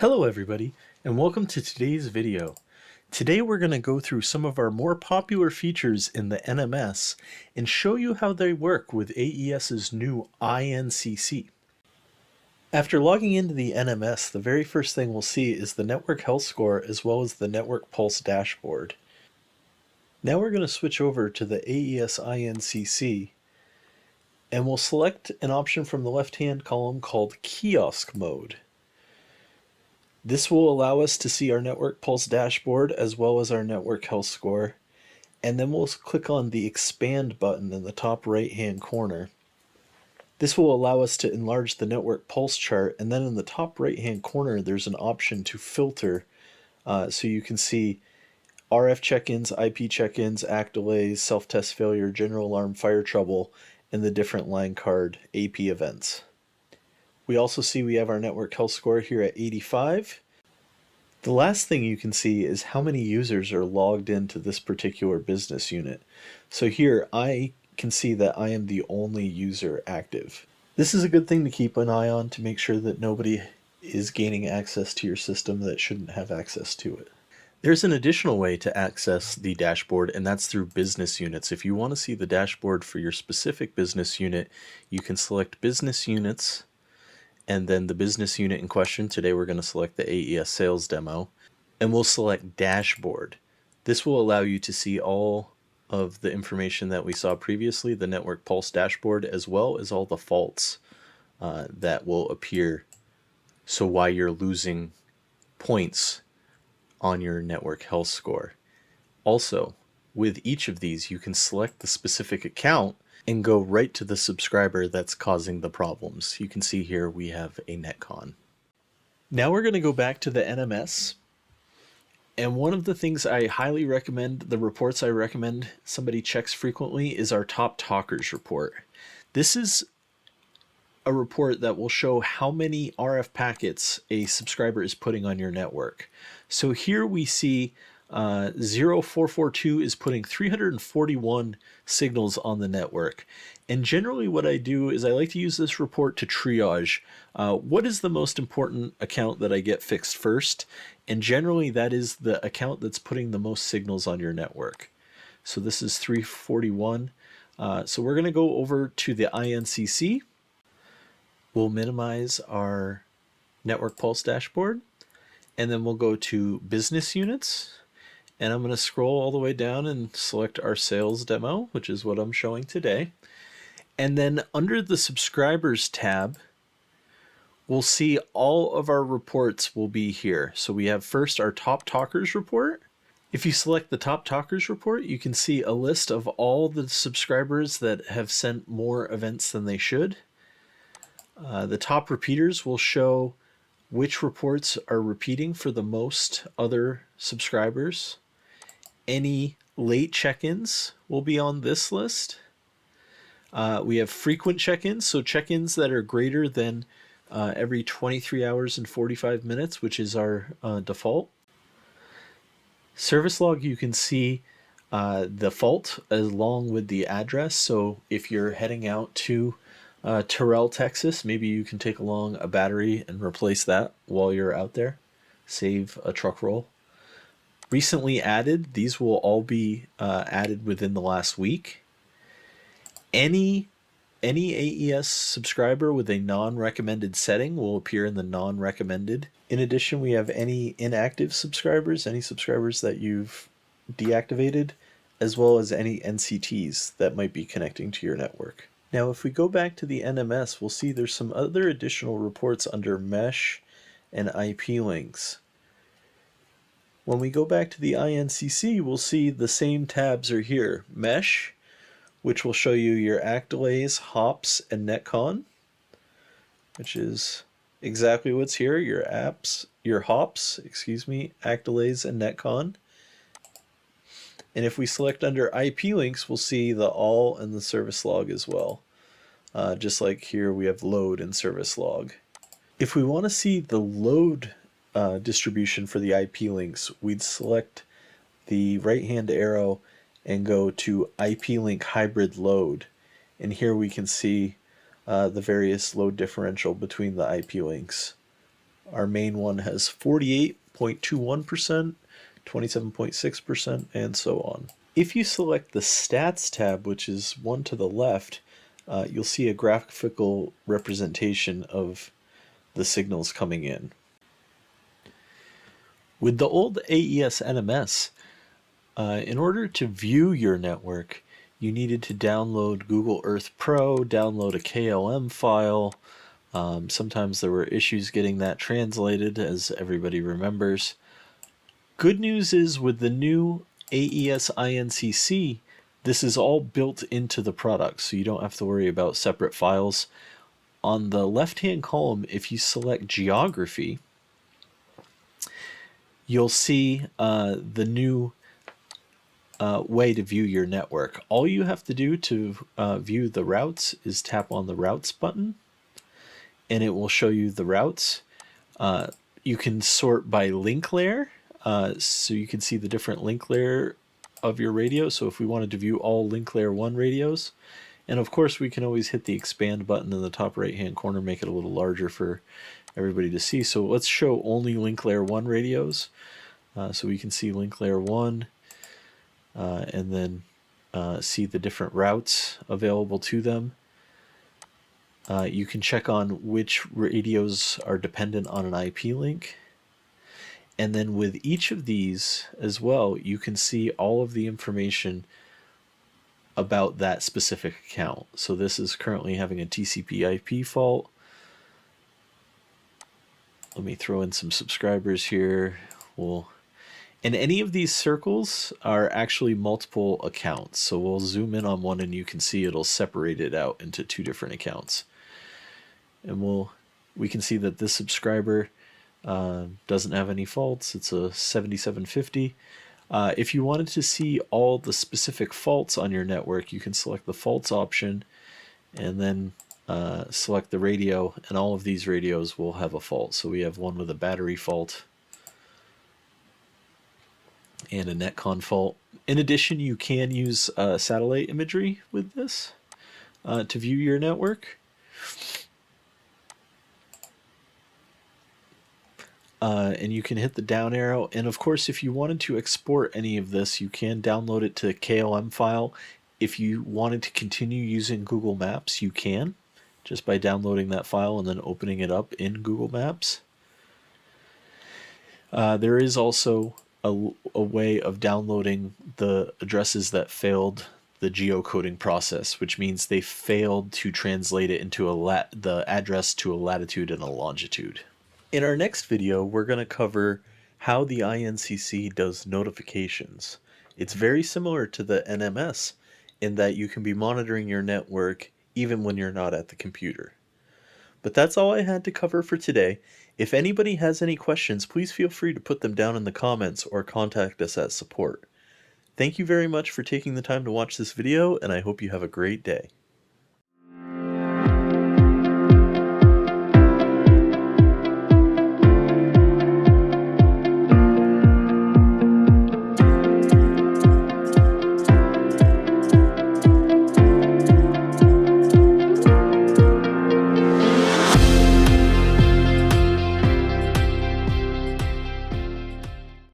Hello everybody, and welcome to today's video. Today we're going to go through some of our more popular features in the NMS and show you how they work with AES's new INCC. After logging into the NMS, the very first thing we'll see is the network health score as well as the network pulse dashboard. Now we're going to switch over to the AES INCC and we'll select an option from the left-hand column called Kiosk Mode. This will allow us to see our network pulse dashboard as well as our network health score. And then we'll click on the expand button in the top right hand corner. This will allow us to enlarge the network pulse chart, and then in the top right hand corner there's an option to filter so you can see RF check-ins, IP check-ins, ACK delays, self-test failure, general alarm, fire trouble, and the different line card AP events. We also see we have our network health score here at 85. The last thing you can see is how many users are logged into this particular business unit. So here I can see that I am the only user active. This is a good thing to keep an eye on to make sure that nobody is gaining access to your system that shouldn't have access to it. There's an additional way to access the dashboard, and that's through business units. If you want to see the dashboard for your specific business unit, you can select business units and then the business unit in question. Today we're going to select the AES sales demo, and we'll select dashboard. This will allow you to see all of the information that we saw previously, the network pulse dashboard, as well as all the faults that will appear. So why you're losing points on your network health score. Also, with each of these, you can select the specific account and go right to the subscriber that's causing the problems. You can see here we have a netcon. Now we're going to go back to the NMS. And one of the things I highly recommend, the reports I recommend somebody checks frequently, is our top talkers report. This is a report that will show how many RF packets a subscriber is putting on your network. So here we see 0442 is putting 341 signals on the network. And generally what I do is I like to use this report to triage what is the most important account that I get fixed first. And generally that is the account that's putting the most signals on your network. So this is 341. So we're going to go over to the INCC. We'll minimize our network pulse dashboard, and then we'll go to business units. And I'm going to scroll all the way down and select our sales demo, which is what I'm showing today. And then under the subscribers tab, we'll see all of our reports will be here. So we have first our top talkers report. If you select the top talkers report, you can see a list of all the subscribers that have sent more events than they should. The top repeaters will show which reports are repeating for the most other subscribers. Any late check-ins will be on this list. We have frequent check-ins, so check-ins that are greater than every 23 hours and 45 minutes, which is our default. Service log, you can see the fault along with the address. So if you're heading out to Terrell, Texas, maybe you can take along a battery and replace that while you're out there. Save a truck roll. Recently added, these will all be added within the last week. Any AES subscriber with a non-recommended setting will appear in the non-recommended. In addition, we have any inactive subscribers, any subscribers that you've deactivated, as well as any NCTs that might be connecting to your network. Now, if we go back to the NMS, we'll see there's some other additional reports under mesh and IP links. When we go back to the INCC, we'll see the same tabs are here. Mesh, which will show you your ACK delays, hops, and netcon, which is exactly what's here, your hops, ACK delays, and netcon. And if we select under IP links, we'll see the all and the service log as well. Just like here, we have load and service log. If we want to see the load distribution for the IP links, we'd select the right-hand arrow and go to IP link hybrid load. And here we can see the various load differential between the IP links. Our main one has 48.21%, 27.6%, and so on. If you select the Stats tab, which is one to the left, you'll see a graphical representation of the signals coming in. With the old AES NMS, in order to view your network, you needed to download Google Earth Pro, download a KLM file. Sometimes there were issues getting that translated, as everybody remembers. Good news is with the new AES INCC, this is all built into the product, so you don't have to worry about separate files. On the left-hand column, if you select Geography, you'll see the new way to view your network. All you have to do to view the routes is tap on the Routes button, and it will show you the routes. You can sort by link layer, so you can see the different link layer of your radio. So if we wanted to view all link layer 1 radios, and of course we can always hit the expand button in the top right hand corner, make it a little larger for everybody to see. So let's show only link layer 1 radios. So we can see link layer 1, and then see the different routes available to them. You can check on which radios are dependent on an IP link. And then with each of these as well, you can see all of the information about that specific account. So this is currently having a TCP IP fault. Let me throw in some subscribers here. And any of these circles are actually multiple accounts. So we'll zoom in on one and you can see it'll separate it out into 2 different accounts. And we can see that this subscriber doesn't have any faults. It's a 7750. If you wanted to see all the specific faults on your network, you can select the faults option and then select the radio, and all of these radios will have a fault. So we have one with a battery fault and a netcon fault. In addition, you can use satellite imagery with this to view your network. And you can hit the down arrow. And of course, if you wanted to export any of this, you can download it to KLM file. If you wanted to continue using Google Maps, you can, just by downloading that file and then opening it up in Google Maps. There is also a way of downloading the addresses that failed the geocoding process, which means they failed to translate it into the address to a latitude and a longitude. In our next video, we're going to cover how the INCC does notifications. It's very similar to the NMS in that you can be monitoring your network even when you're not at the computer. But that's all I had to cover for today. If anybody has any questions, please feel free to put them down in the comments or contact us at support. Thank you very much for taking the time to watch this video, and I hope you have a great day.